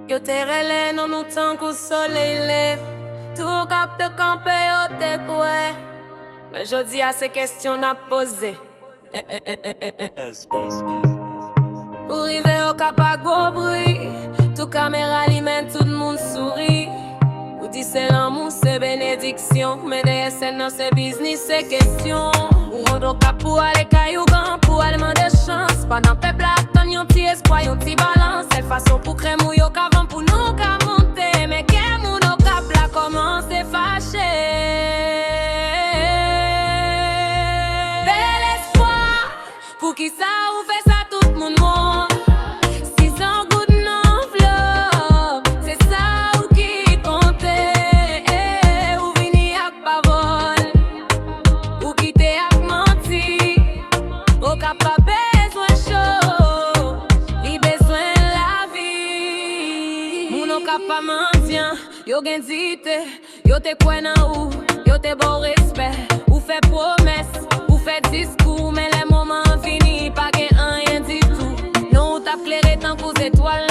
Yo te relè non nou tan kou soleil lèv. Tout kap te kampe yo te kouè. Men jodi a se kestyon na pose. Pou rive yo kap a go bruit. Tout kamera li men tout moun souri. Ou di se l'amour se bénédiction. Men deye sen nan se business se kestyon. Ou rondo kap pou ale kayou gan. Pou ale man de chans. Panan pepl a ton yon ti espoir, yon ti balance. El fason pou krem ou yo kavan pou nou ka monte. Men kem ou nou kap la koman se fache. Bel espoir, pou ki sa ou fe sa tout moun moun. Pa mantien, yo gen dite, yo te kwen nan ou, yo te bon respect, ou fe promesse, ou fe discours, men le moment fini, pa gen an rien du tout. Non ou tap klere tan kou zétoile